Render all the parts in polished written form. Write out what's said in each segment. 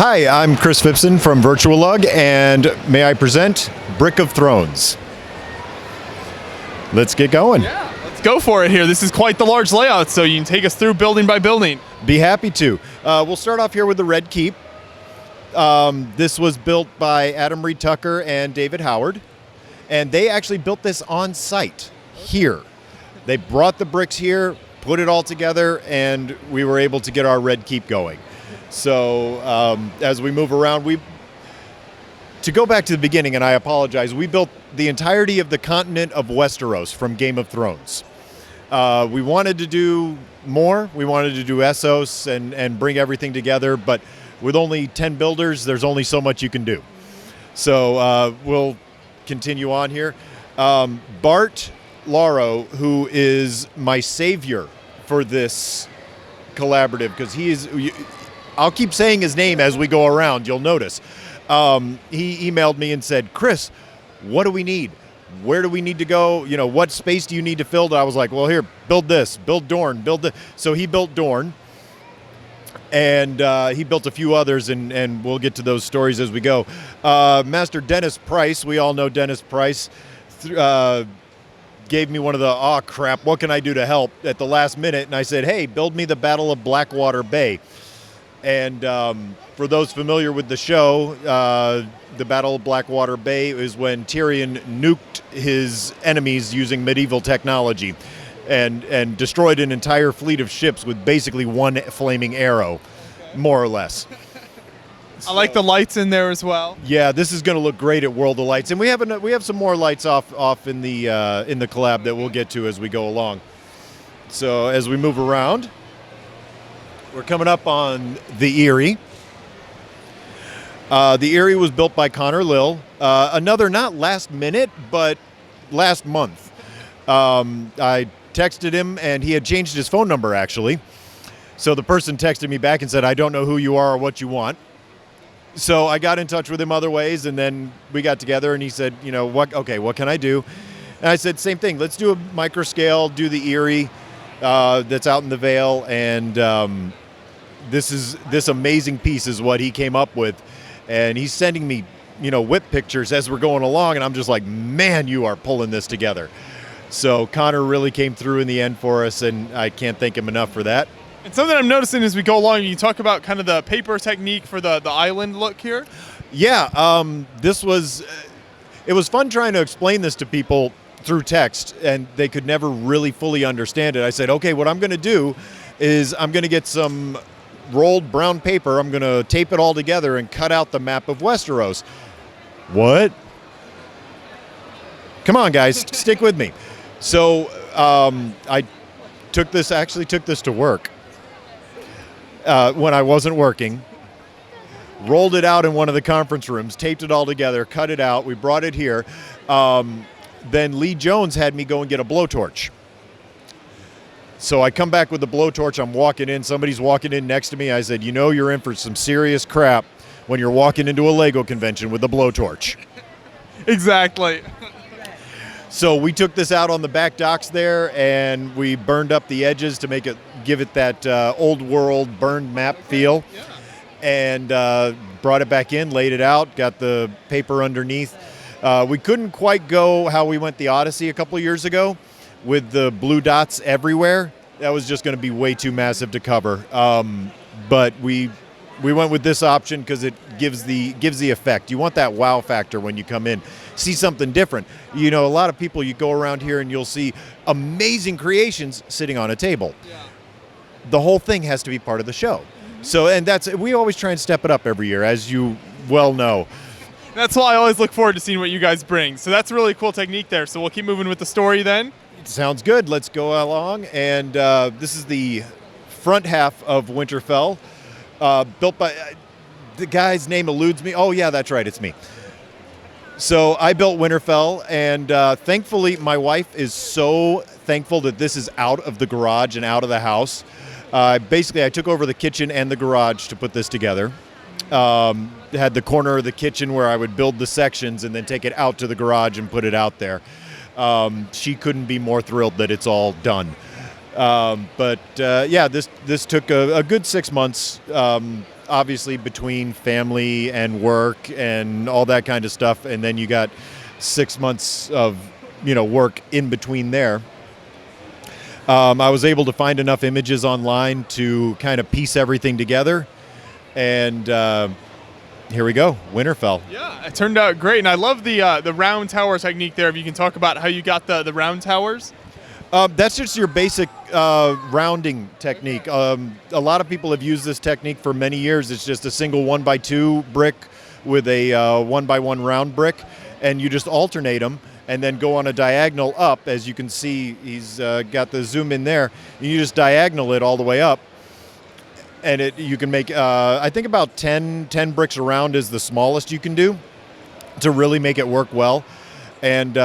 Hi, I'm Chris Phipson from Virtual LUG, and may I present Brick of Thrones. Let's get going. Yeah, let's go for it here. This is quite the large layout, so you can take us through building by building. Be happy to. We'll start off here with the Red Keep. This was built by Adam Reed Tucker and David Howard, and they actually built this on site here. They brought the bricks here, put it all together, and we were able to get our Red Keep going. So as we move around, to go back to the beginning, and I apologize, we built the entirety of the continent of Westeros from Game of Thrones. We wanted to do more. We wanted to do Essos and bring everything together, but with only 10 builders, there's only so much you can do. So we'll continue on here. Bart Larrow, who is my savior for this collaborative, because he is... I'll keep saying his name as we go around, you'll notice. He emailed me and said, Chris, what do we need? Where do we need to go? You know, what space do you need to fill? And I was like, well, here, build this, build Dorne, build this. So he built Dorne, and he built a few others, and we'll get to those stories as we go. Master Dennis Price, we all know Dennis Price, gave me one of the, oh crap, what can I do to help at the last minute? And I said, hey, build me the Battle of Blackwater Bay. And for those familiar with the show, the Battle of Blackwater Bay is when Tyrion nuked his enemies using medieval technology and destroyed an entire fleet of ships with basically one flaming arrow, more or less. I like the lights in there as well. Yeah, this is going to look great at World of Lights, and we have some more lights off in the collab that we'll get to as we go along. So as we move around, we're coming up on the Eyrie. The Eyrie was built by Connor Lill. Another, not last minute, but last month. I texted him, and he had changed his phone number, actually. So the person texted me back and said, I don't know who you are or what you want. So I got in touch with him other ways, and then we got together, and he said, you know, what can I do? And I said, same thing. Let's do a micro scale, do the Eyrie that's out in the Vale, and this amazing piece is what he came up with. And he's sending me, you know, whip pictures as we're going along, and I'm just like, man, you are pulling this together. So Connor really came through in the end for us, and I can't thank him enough for that. And something I'm noticing as we go along, you talk about kind of the paper technique for the island look here. Yeah, it was fun trying to explain this to people through text, and they could never really fully understand it. I said, okay, what I'm going to do is I'm going to get some rolled brown paper, I'm going to tape it all together and cut out the map of Westeros. What? Come on, guys, stick with me. So I took this to work when I wasn't working, rolled it out in one of the conference rooms, taped it all together, cut it out, we brought it here. Then Lee Jones had me go and get a blowtorch. So I come back with the blowtorch, I'm walking in, somebody's walking in next to me. I said, you know you're in for some serious crap when you're walking into a Lego convention with a blowtorch. Exactly. So we took this out on the back docks there, and we burned up the edges to give it that old world burned map feel. And brought it back in, laid it out, got the paper underneath. We couldn't quite go how we went the Odyssey a couple of years ago, with the blue dots everywhere. That was just going to be way too massive to cover. But we went with this option because it gives the effect. You want that wow factor when you come in. See something different. You know, a lot of people, you go around here and you'll see amazing creations sitting on a table. Yeah. The whole thing has to be part of the show. Mm-hmm. So, and we always try and step it up every year, as you well know. That's why I always look forward to seeing what you guys bring. So that's a really cool technique there. So we'll keep moving with the story then. Sounds good. Let's go along. And this is the front half of Winterfell, built by the guy's name eludes me. Oh, yeah, that's right. It's me. So I built Winterfell, and thankfully my wife is so thankful that this is out of the garage and out of the house. Basically, I took over the kitchen and the garage to put this together. Had the corner of the kitchen where I would build the sections and then take it out to the garage and put it out there. She couldn't be more thrilled that it's all done. Yeah, this took a good 6 months. obviously between family and work and all that kind of stuff, and then you got 6 months of work in between there. I was able to find enough images online to kind of piece everything together, and here we go, Winterfell. Yeah, it turned out great, and I love the round tower technique there. If you can talk about how you got the round towers. That's just your basic rounding technique. A lot of people have used this technique for many years. It's just a single 1x2 brick with a 1x1 round brick, and you just alternate them and then go on a diagonal up. As you can see, he's got the zoom in there. And you just diagonal it all the way up, and you can make, I think about 10 bricks around is the smallest you can do to really make it work well. And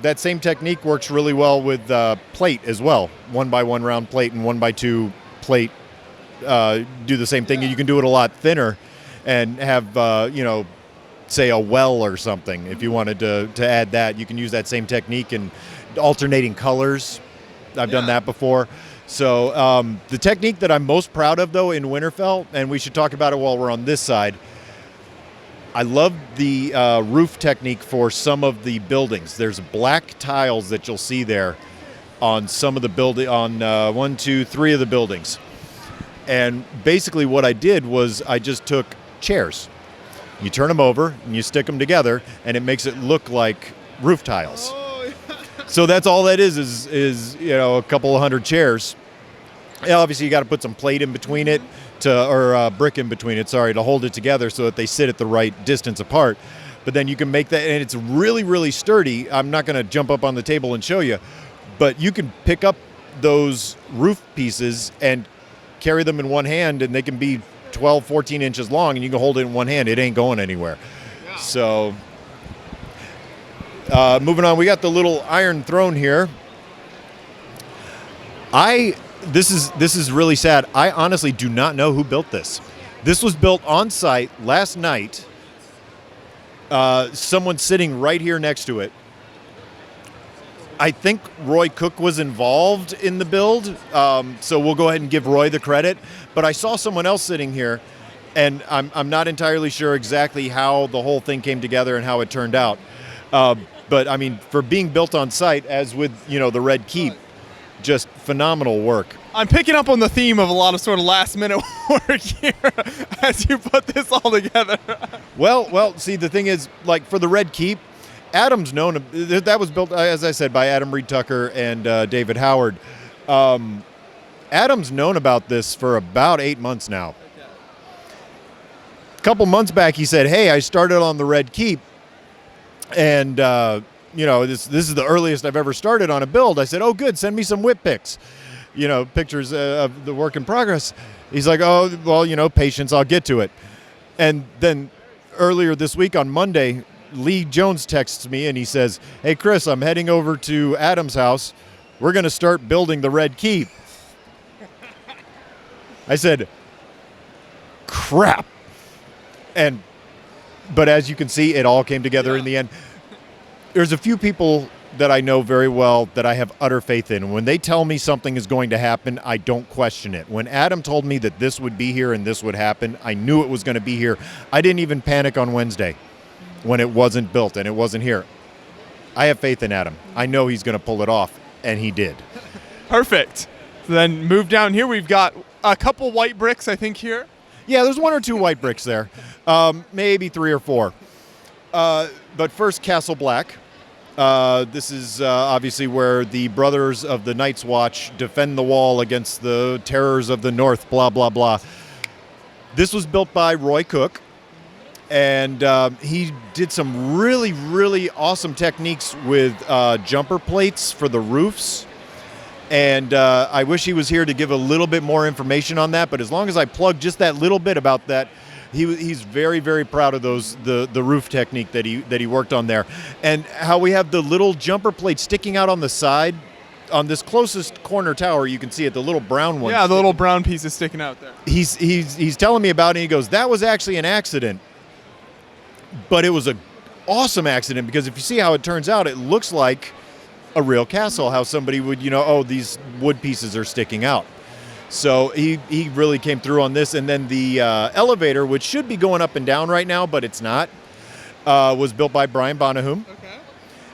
that same technique works really well with plate as well. 1x1 round plate and 1x2 plate do the same thing. And you can do it a lot thinner and have, say a well or something. If you wanted to add that, you can use that same technique and alternating colors. I've done that before. So the technique that I'm most proud of, though, in Winterfell, and we should talk about it while we're on this side, I love the roof technique for some of the buildings. There's black tiles that you'll see there on some of the building, on 1, 2, 3 of the buildings. And basically what I did was I just took chairs. You turn them over and you stick them together, and it makes it look like roof tiles. Oh, yeah. So that's all that is a couple of hundred chairs. Yeah, obviously you got to put some plate in between it, or brick in between it, to hold it together so that they sit at the right distance apart. But then you can make that, and it's really, really sturdy. I'm not going to jump up on the table and show you, but you can pick up those roof pieces and carry them in one hand, and they can be 12, 14 inches long, and you can hold it in one hand. It ain't going anywhere. Yeah. So moving on, we got the little iron throne here. This is really sad. I honestly do not know who built this. This was built on site last night. Someone sitting right here next to it. I think Roy Cook was involved in the build, so we'll go ahead and give Roy the credit. But I saw someone else sitting here, and I'm not entirely sure exactly how the whole thing came together and how it turned out. But I mean, for being built on site, as with the Red Keep, just phenomenal work. I'm picking up on the theme of a lot of sort of last minute work here as you put this all together. Well, see, the thing is, like for the Red Keep, Adam's known, that was built, as I said, by Adam Reed Tucker and David Howard. Adam's known about this for about 8 months now. Okay. A couple months back, he said, hey, I started on the Red Keep, and this is the earliest I've ever started on a build. I said, oh, good, send me some whip pics, pictures of the work in progress. He's like, oh, well, patience, I'll get to it. And then earlier this week on Monday, Lee Jones texts me and he says, hey, Chris, I'm heading over to Adam's house. We're going to start building the Red Keep. I said, crap. But as you can see, it all came together in the end. There's a few people that I know very well that I have utter faith in. When they tell me something is going to happen, I don't question it. When Adam told me that this would be here and this would happen, I knew it was going to be here. I didn't even panic on Wednesday when it wasn't built and it wasn't here. I have faith in Adam. I know he's going to pull it off, and he did. Perfect. So then move down here. We've got a couple white bricks, I think, here. Yeah, there's 1 or 2 white bricks there. Maybe 3 or 4. But first, Castle Black. This is obviously where the brothers of the Night's Watch defend the wall against the terrors of the North, blah, blah, blah. This was built by Roy Cook, and he did some really, really awesome techniques with jumper plates for the roofs. And I wish he was here to give a little bit more information on that, but as long as I plug just that little bit about that, he's very, very proud of the roof technique that he worked on there, and how we have the little jumper plate sticking out on the side on this closest corner tower. You can see it, the little brown one. Yeah, the little brown piece is sticking out there. He's telling me about it. And he goes, that was actually an accident, but it was an awesome accident, because if you see how it turns out, it looks like a real castle. How somebody would, these wood pieces are sticking out. So he really came through on this. And then the elevator, which should be going up and down right now, but it's not, was built by Brian Bonahum. Okay.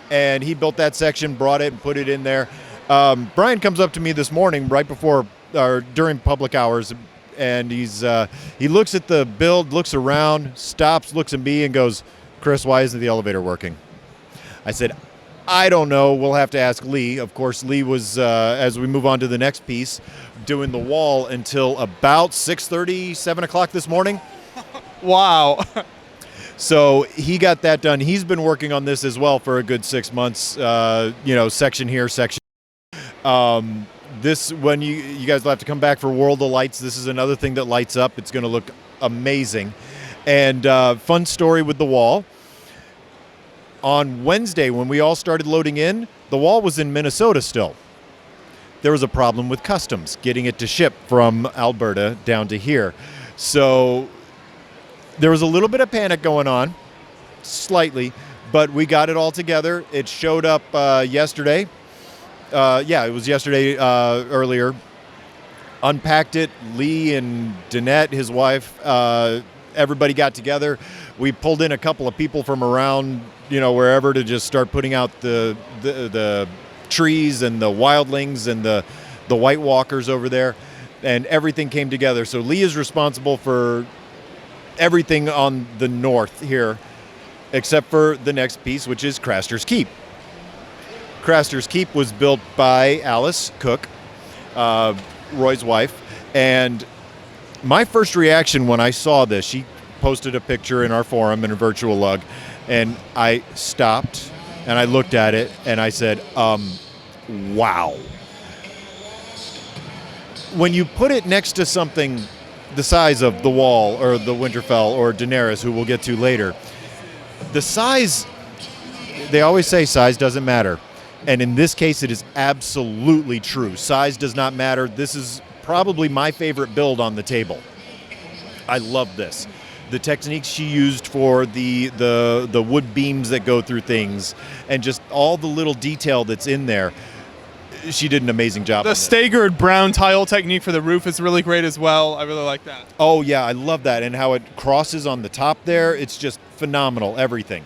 And he built that section, brought it, and put it in there. Brian comes up to me this morning right before or during public hours, and he looks at the build, looks around, stops, looks at me, and goes, "Chris, why isn't the elevator working?" I said, "I don't know. We'll have to ask Lee." Of course, Lee was, as we move on to the next piece, doing the wall until about 6:30, 7 o'clock this morning. Wow. So he got that done. He's been working on this as well for a good 6 months, section here, section. This, when you guys will have to come back for World of Lights. This is another thing that lights up. It's going to look amazing. And fun story with the wall. On Wednesday, when we all started loading in, the wall was in Minnesota still. There was a problem with customs getting it to ship from Alberta down to here. So there was a little bit of panic going on, slightly, but we got it all together. It showed up yesterday. It was yesterday earlier. Unpacked it. Lee and Danette, his wife, everybody got together. We pulled in a couple of people from around, wherever to just start putting out the trees and the wildlings and the White Walkers over there, and everything came together. So Lee is responsible for everything on the north here, except for the next piece, which is Craster's Keep. Craster's Keep was built by Alice Cook, Roy's wife, and my first reaction when I saw this, she posted a picture in our forum in a Virtual LUG, and I stopped and I looked at it and I said, wow. When you put it next to something the size of the Wall or the Winterfell or Daenerys, who we'll get to later, the size, they always say size doesn't matter. And in this case, it is absolutely true. Size does not matter. This is probably my favorite build on the table. I love this. The techniques she used for the wood beams that go through things, and just all the little detail that's in there. She did an amazing job. The staggered brown tile technique for the roof is really great as well. I really like that. Oh yeah, I love that, and how it crosses on the top there. It's just phenomenal. Everything.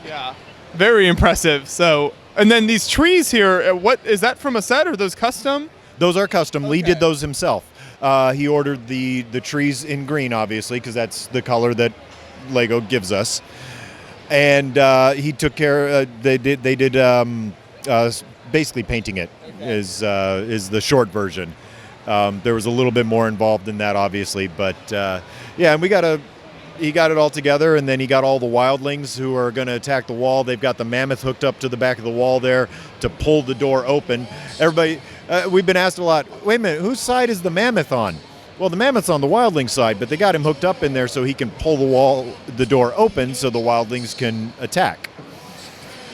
Yeah, very impressive. So, and then these trees here. What is that from a set, or are those custom? Those are custom. Okay. Lee did those himself. He ordered the trees in green, obviously, because that's the color that Lego gives us. And he took care. They did basically painting it is the short version. There was a little bit more involved in that, obviously, but and he got it all together, and then he got all the wildlings who are going to attack the wall. They've got the mammoth hooked up to the back of the wall there to pull the door open. Everybody, we've been asked a lot, wait a minute, whose side is the mammoth on? Well, the mammoth's on the wildling side, but they got him hooked up in there so he can pull the door open so the wildlings can attack.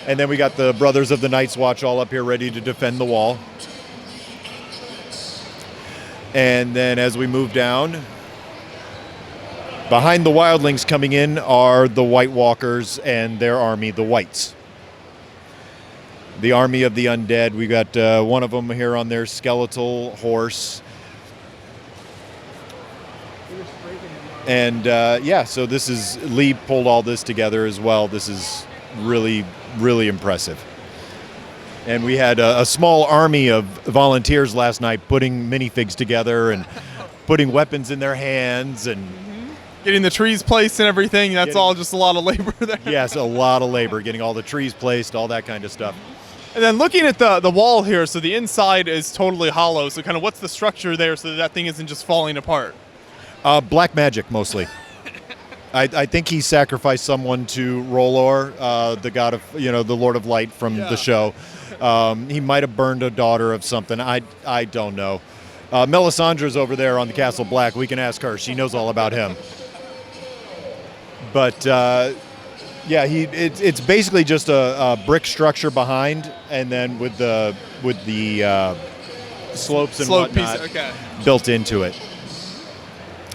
And then we got the Brothers of the Night's Watch all up here ready to defend the wall. And then as we move down, behind the wildlings coming in are the White Walkers and their army, the Whites. The army of the undead. We got one of them here on their skeletal horse. And so this is, Lee pulled all this together as well. This is really, really impressive. And we had a small army of volunteers last night putting minifigs together and putting weapons in their hands and getting the trees placed and everything. That's all just a lot of labor there. Yes, a lot of labor, getting all the trees placed, all that kind of stuff. And then looking at the wall here, so the inside is totally hollow. So kind of what's the structure there so that thing isn't just falling apart? Black magic, mostly. I think he sacrificed someone to Rolor, the god of, the Lord of Light from the show. He might have burned a daughter of something. I don't know. Melisandre's over there on the Castle Black. We can ask her. She knows all about him. But it's basically just a brick structure behind, and then with the slopes and whatnot built into it.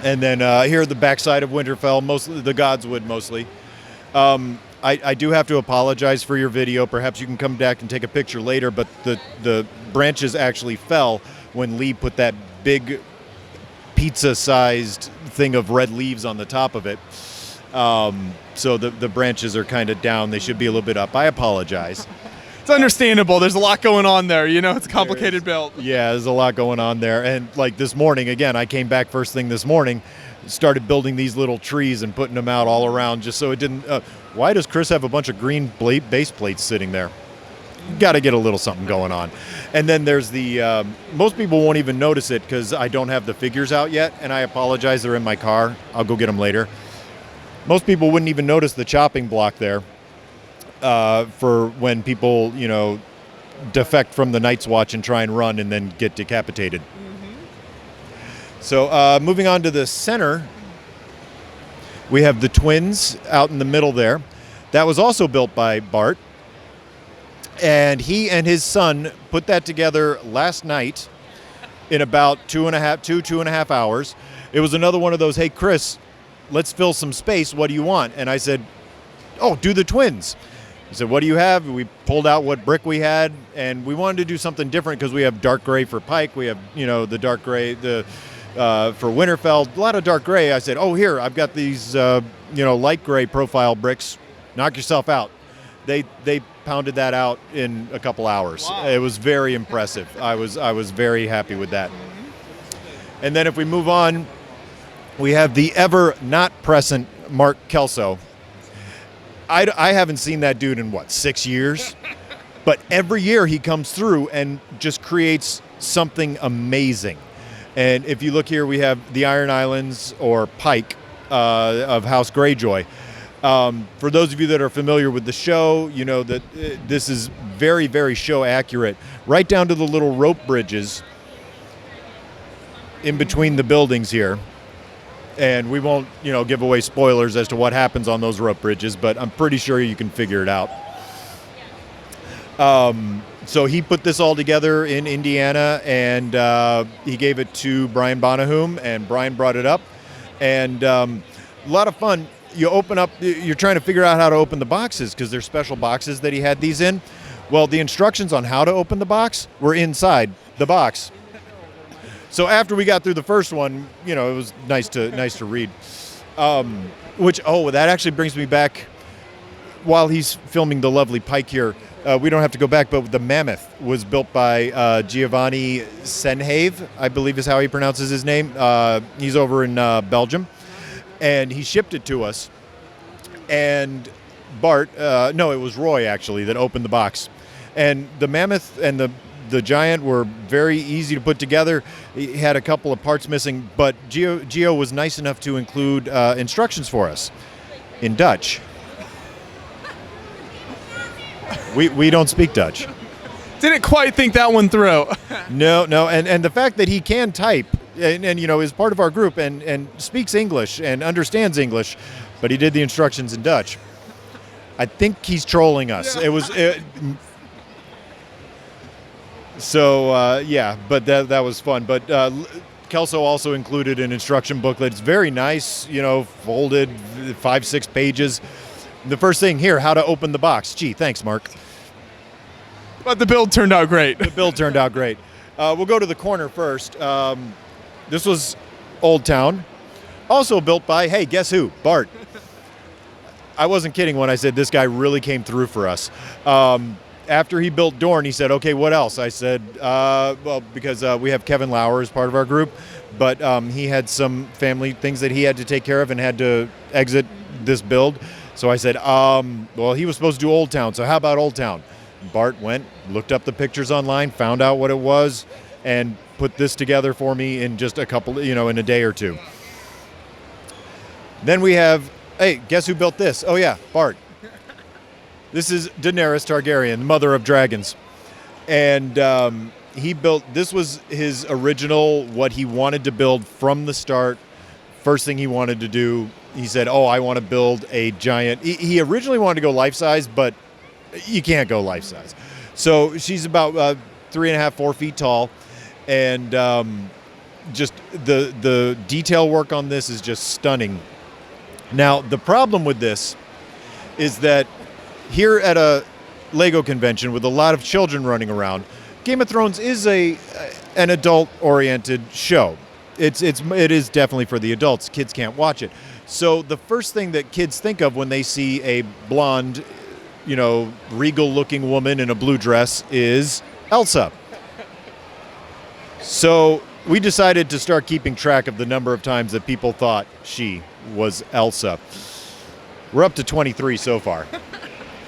And then here at the backside of Winterfell, mostly the Godswood mostly. I do have to apologize for your video. Perhaps you can come back and take a picture later, but the branches actually fell when Lee put that big pizza-sized thing of red leaves on the top of it. So the branches are kind of down. They should be a little bit up. I apologize. It's understandable. There's a lot going on there. You know, it's a complicated build. Yeah, there's a lot going on there. And like this morning, again, I came back first thing this morning, started building these little trees and putting them out all around just so it didn't... why does Chris have a bunch of green base plates sitting there? Got to get a little something going on. And then there's the... most people won't even notice it because I don't have the figures out yet, and I apologize. They're in my car. I'll go get them later. Most people wouldn't even notice the chopping block there for when people, you know, defect from the Night's Watch and try and run and then get decapitated. So moving on to the center, we have the twins out in the middle there. That was also built by Bart. And he and his son put that together last night in about 2.5 hours. It was another one of those, hey, Chris, let's fill some space. What do you want? And I said, oh, do the twins. He said, what do you have? We pulled out what brick we had, and we wanted to do something different because we have dark gray for Pike. We have, you know, the dark gray for Winterfell, a lot of dark gray. I said, oh, here, I've got these, light gray profile bricks. Knock yourself out. They pounded that out in a couple hours. Wow. It was very impressive. I was very happy with that. And then if we move on, we have the ever not present Mark Kelso. I haven't seen that dude in 6 years? But every year he comes through and just creates something amazing. And if you look here, we have the Iron Islands or Pike of House Greyjoy. For those of you that are familiar with the show, you know that this is very, very show accurate, right down to the little rope bridges in between the buildings here. And we won't, give away spoilers as to what happens on those rope bridges, but I'm pretty sure you can figure it out. So he put this all together in Indiana, and he gave it to Brian Bonahum, and Brian brought it up. And a lot of fun. You open up, you're trying to figure out how to open the boxes because there's special boxes that he had these in. Well, the instructions on how to open the box were inside the box. So after we got through the first one, it was nice to read. That actually brings me back. While he's filming the lovely Pike here, we don't have to go back, but the Mammoth was built by Giovanni Seynhaeve, I believe is how he pronounces his name. He's over in Belgium, and he shipped it to us. And Bart, it was Roy actually that opened the box. And the Mammoth and the Giant were very easy to put together. He had a couple of parts missing, but Gio was nice enough to include instructions for us in Dutch. We don't speak Dutch. Didn't quite think that one through. No, and the fact that he can type and is part of our group and speaks English and understands English, but he did the instructions in Dutch. I think he's trolling us. Yeah. But that was fun. But Kelso also included an instruction booklet. It's very nice, folded 5-6 pages. The first thing here, how to open the box. Gee, thanks, Mark. But the build turned out great. The build turned out great. We'll go to the corner first. This was Old Town. Also built by, hey, guess who? Bart. I wasn't kidding when I said this guy really came through for us. After he built Dorne, he said, okay, what else? I said, because we have Kevin Lauer as part of our group, but he had some family things that he had to take care of and had to exit this build. So I said, he was supposed to do Old Town, so how about Old Town? Bart went, looked up the pictures online, found out what it was, and put this together for me in just a couple, in a day or two. Then we have, hey, guess who built this? Oh yeah, Bart. This is Daenerys Targaryen, mother of dragons. And this was his original, what he wanted to build from the start. First thing he wanted to do, he said, I want to build a giant. He originally wanted to go life-size, but you can't go life-size. So she's about 3.5, 4 feet tall. And just the detail work on this is just stunning. Now, the problem with this is that here at a Lego convention with a lot of children running around, Game of Thrones is an adult-oriented show. It is definitely for the adults. Kids can't watch it. So the first thing that kids think of when they see a blonde, regal-looking woman in a blue dress is Elsa. So we decided to start keeping track of the number of times that people thought she was Elsa. We're up to 23 so far.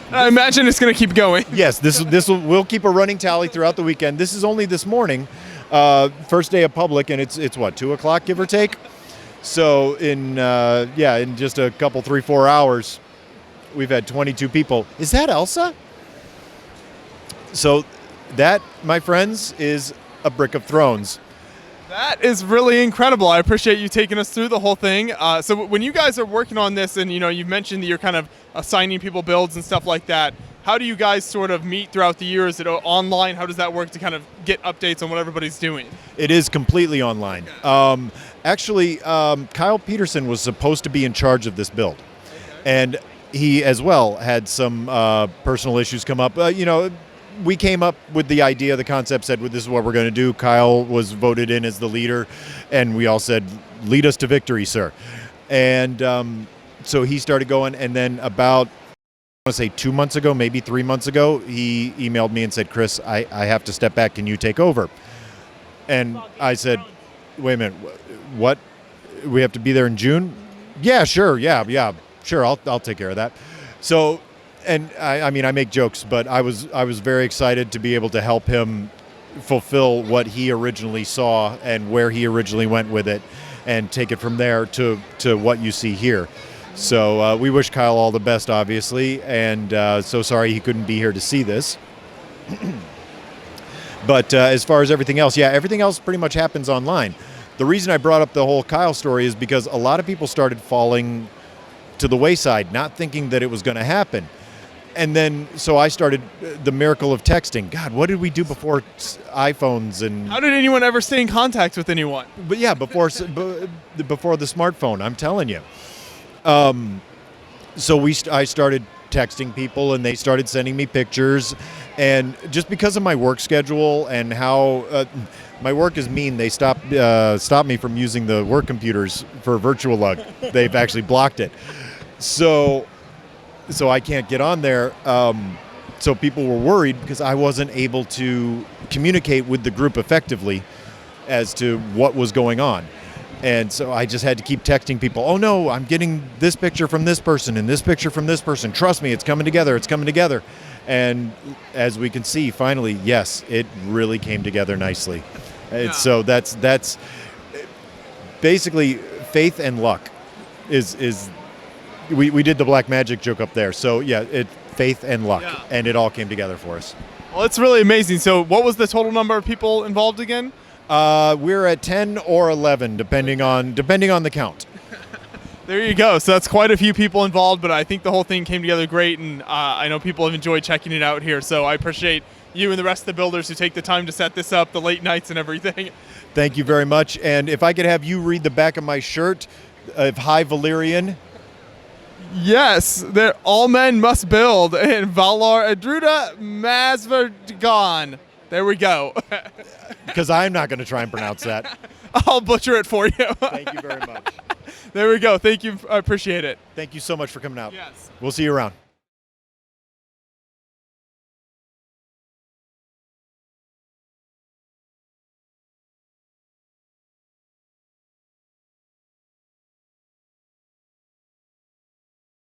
I imagine it's going to keep going. Yes, we'll keep a running tally throughout the weekend. This is only this morning, first day of public, and it's what, 2 o'clock, give or take? So in just a couple, 3-4 hours, we've had 22 people. Is that Elsa? So that, my friends, is a Brick of Thrones. That is really incredible. I appreciate you taking us through the whole thing. So when you guys are working on this, and you've mentioned that you're kind of assigning people builds and stuff like that, how do you guys sort of meet throughout the year? Is it online? How does that work to kind of get updates on what everybody's doing? It is completely online. Actually, Kyle Peterson was supposed to be in charge of this build. And he, as well, had some personal issues come up. We came up with the idea, the concept said, well, this is what we're going to do. Kyle was voted in as the leader, and we all said, lead us to victory, sir. And so he started going, and then about, I want to say 2 months ago, maybe 3 months ago, he emailed me and said, Chris, I have to step back. Can you take over? And I said, wait a minute, what? We have to be there in June? Yeah, sure, yeah, sure, I'll take care of that. So, and I mean, I make jokes, but I was very excited to be able to help him fulfill what he originally saw and where he originally went with it, and take it from there to what you see here. So we wish Kyle all the best, obviously, and so sorry he couldn't be here to see this. But as far as everything else, everything else pretty much happens online. The reason I brought up the whole Kyle story is because a lot of people started falling to the wayside, not thinking that it was going to happen. And then, so I started the miracle of texting. God, what did we do before iPhones and... How did anyone ever stay in contact with anyone? But yeah, before the smartphone, I'm telling you. So I started texting people, and they started sending me pictures. And just because of my work schedule and how my work is mean, they stopped me from using the work computers for Virtual LUG. They've actually blocked it. So I can't get on there. So people were worried because I wasn't able to communicate with the group effectively as to what was going on. And so I just had to keep texting people, oh no, I'm getting this picture from this person and this picture from this person. Trust me, it's coming together. And as we can see, finally, yes, it really came together nicely. Yeah. So that's basically faith and luck is we did the black magic joke up there. So yeah, faith and luck, and it all came together for us. Well, it's really amazing. So what was the total number of people involved again? We're at 10 or 11, depending on the count. There you go. So that's quite a few people involved, but I think the whole thing came together great, and I know people have enjoyed checking it out here. So I appreciate you and the rest of the builders who take the time to set this up, the late nights and everything. Thank you very much. And if I could have you read the back of my shirt of High Valyrian. Yes, all men must build in Valar Adruda Masverdagon. There we go. Because I'm not going to try and pronounce that. I'll butcher it for you. Thank you very much. There we go. Thank you. I appreciate it. Thank you so much for coming out. Yes. We'll see you around.